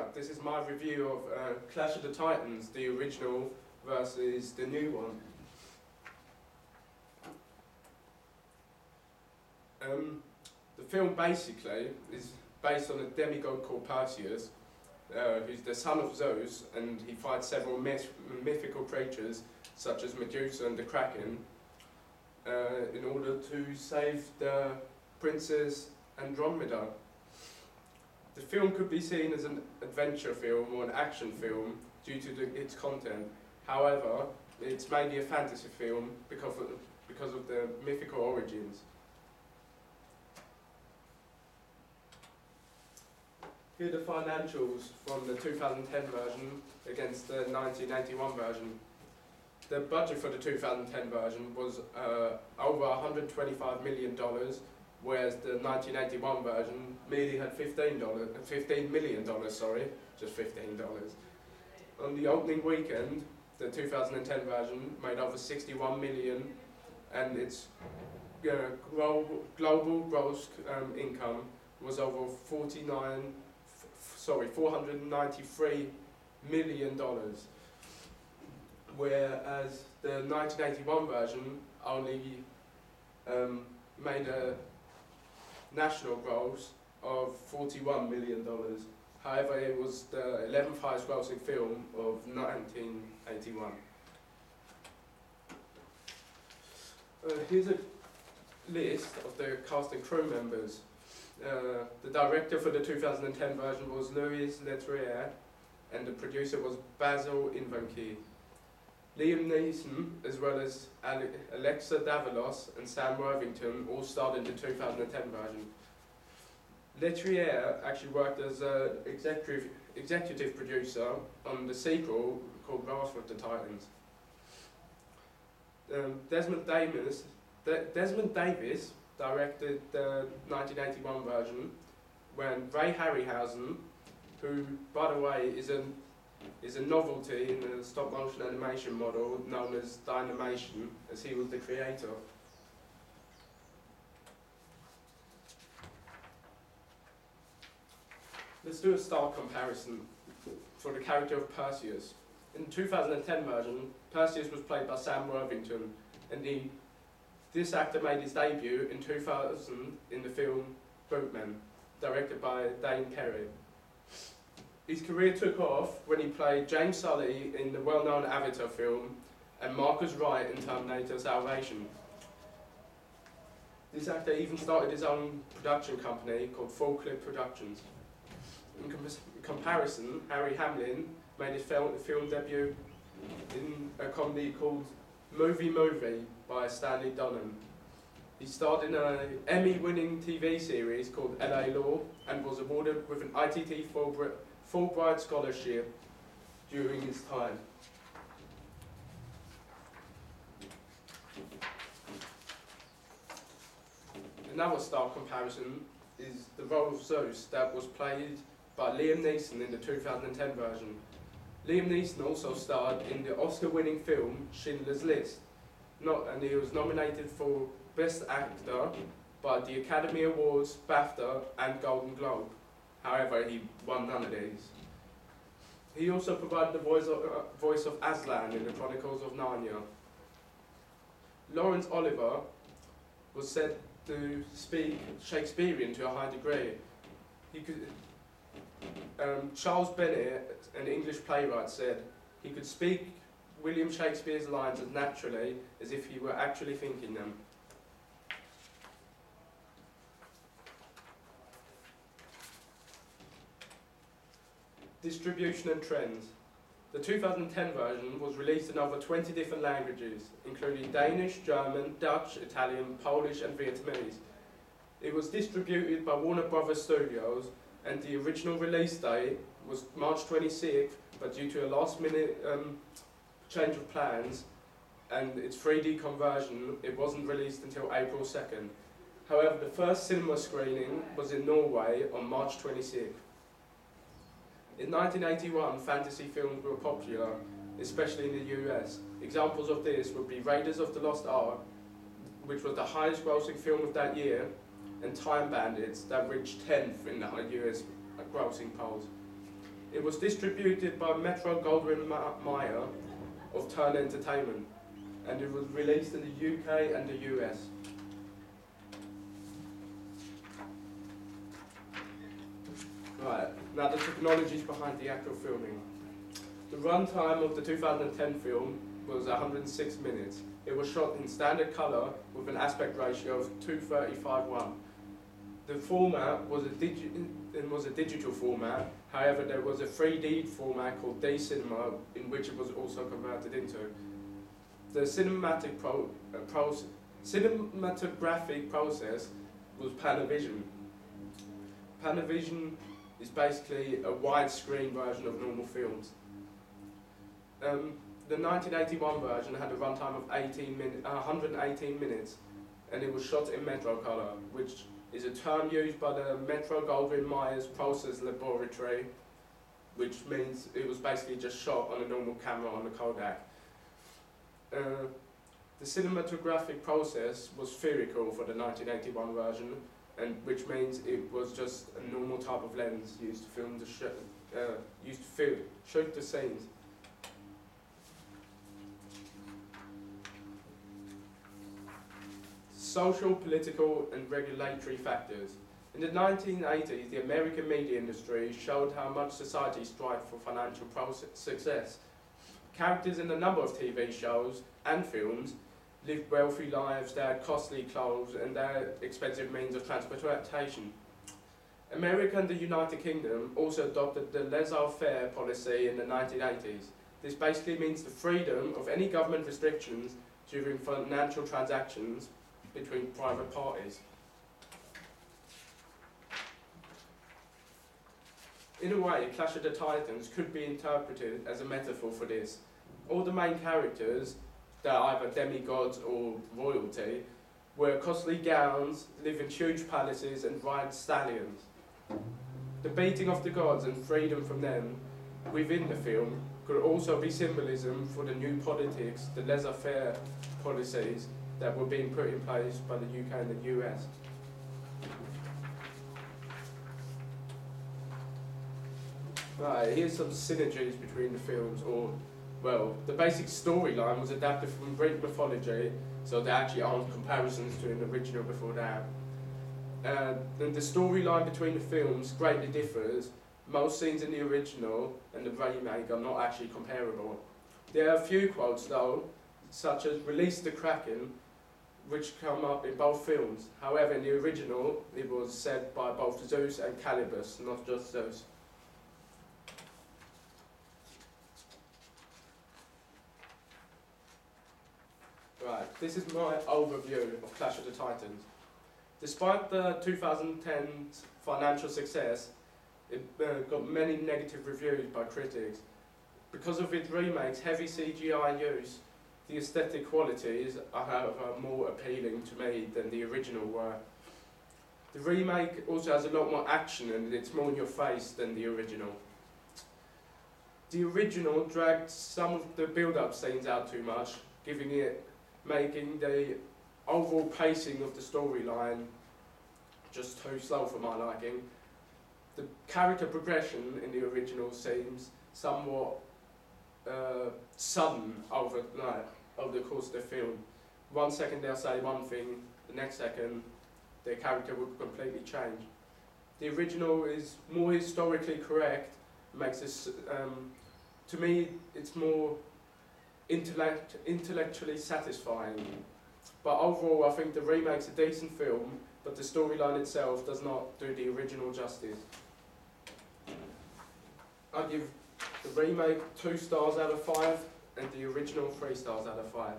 Right, this is my review of Clash of the Titans, the original versus the new one. The film basically is based on a demigod called Perseus, who's the son of Zeus, and he fights several mythical creatures such as Medusa and the Kraken in order to save the Princess Andromeda. The film could be seen as an adventure film or an action film due to its content. However, it's mainly a fantasy film because of the mythical origins. Here are the financials from the 2010 version against the 1981 version. The budget for the 2010 version was over $125 million, whereas the 1981 version merely had $15 million, just $15. On the opening weekend, the 2010 version made over 61 million, and its global gross income was over $493 million, whereas the 1981 version only made a national gross of $41 million. However, it was the 11th highest grossing film of 1981. Here's a list of the cast and crew members. The director for the 2010 version was Louis Leterrier, and the producer was Basil Invenke. Liam Neeson, as well as Alexa Davalos and Sam Worthington, all starred in the 2010 version. Leterrier actually worked as an executive producer on the sequel called Wrath of the Titans. Desmond Davis directed the 1981 version when Ray Harryhausen, who, by the way, is a novelty in the stop-motion animation model known as Dynamation, as he was the creator. Let's do a stark comparison for the character of Perseus. In the 2010 version, Perseus was played by Sam Worthington, and this actor made his debut in 2000 in the film Boatman, directed by Dane Carey. His career took off when he played James Sully in the well-known Avatar film and Marcus Wright in Terminator Salvation. This actor even started his own production company called Full Clip Productions. In comparison, Harry Hamlin made his film debut in a comedy called Movie by Stanley Donen. He starred in an Emmy-winning TV series called LA Law and was awarded with an ITT Fulbright Scholarship during his time. Another stark comparison is the role of Zeus that was played by Liam Neeson in the 2010 version. Liam Neeson also starred in the Oscar-winning film Schindler's List, and he was nominated for Best Actor by the Academy Awards, BAFTA and Golden Globe. However, he won none of these. He also provided the voice of Aslan in the Chronicles of Narnia. Laurence Olivier was said to speak Shakespearean to a high degree. Charles Bennett, an English playwright, said he could speak William Shakespeare's lines as naturally as if he were actually thinking them. Distribution and trends. The 2010 version was released in over 20 different languages, including Danish, German, Dutch, Italian, Polish and Vietnamese. It was distributed by Warner Brothers Studios, and the original release date was March 26th, but due to a last-minute change of plans and its 3D conversion, it wasn't released until April 2nd. However, the first cinema screening was in Norway on March 26th. In 1981, fantasy films were popular, especially in the US. Examples of this would be Raiders of the Lost Ark, which was the highest grossing film of that year, and Time Bandits, that reached 10th in the US grossing polls. It was distributed by Metro-Goldwyn-Mayer of Turn Entertainment, and it was released in the UK and the US. Right, now the technologies behind the actual filming. The runtime of the 2010 film was 106 minutes. It was shot in standard colour with an aspect ratio of 2:35:1. The format was a digital format. However, there was a 3D format called D-Cinema, in which it was also converted into. The cinematographic process was Panavision. Panavision is basically a widescreen version of normal films. The 1981 version had a runtime of 118 minutes, and it was shot in Metrocolour, which is a term used by the Metro-Goldwyn-Mayer's Process Laboratory, which means it was basically just shot on a normal camera on a Kodak. The cinematographic process was spherical for the 1981 version, and which means it was just a normal type of lens used to film shoot the scenes. Social, political, and regulatory factors. In the 1980s, the American media industry showed how much society strived for financial success. Characters in a number of TV shows and films lived wealthy lives, they had costly clothes, and they had expensive means of transportation. America and the United Kingdom also adopted the laissez-faire policy in the 1980s. This basically means the freedom of any government restrictions during financial transactions between private parties. In a way, Clash of the Titans could be interpreted as a metaphor for this. All the main characters, that are either demigods or royalty, wear costly gowns, live in huge palaces and ride stallions. The beating of the gods and freedom from them within the film could also be symbolism for the new politics, the laissez-faire policies that were being put in place by the UK and the US. Right, here's some synergies between the films, the basic storyline was adapted from Greek mythology, so there actually aren't comparisons to an original before that. The storyline between the films greatly differs. Most scenes in the original and the remake are not actually comparable. There are a few quotes though, such as "Release the Kraken," which come up in both films. However, in the original, it was said by both Zeus and Calibus, not just Zeus. Right, this is my overview of Clash of the Titans. Despite the 2010 financial success, it got many negative reviews by critics. Because of its remake's heavy CGI use, the aesthetic qualities are, however, more appealing to me than the original were. The remake also has a lot more action and it's more in your face than the original. The original dragged some of the build-up scenes out too much, making the overall pacing of the storyline just too slow for my liking. The character progression in the original seems somewhat sudden over the course of the film. 1 second they'll say one thing, the next second their character will completely change. The original is more historically correct, makes this, to me, it's more intellectually satisfying. But overall, I think the remake's a decent film, but the storyline itself does not do the original justice. I give the remake 2 stars out of 5 and the original 3 stars out of 5.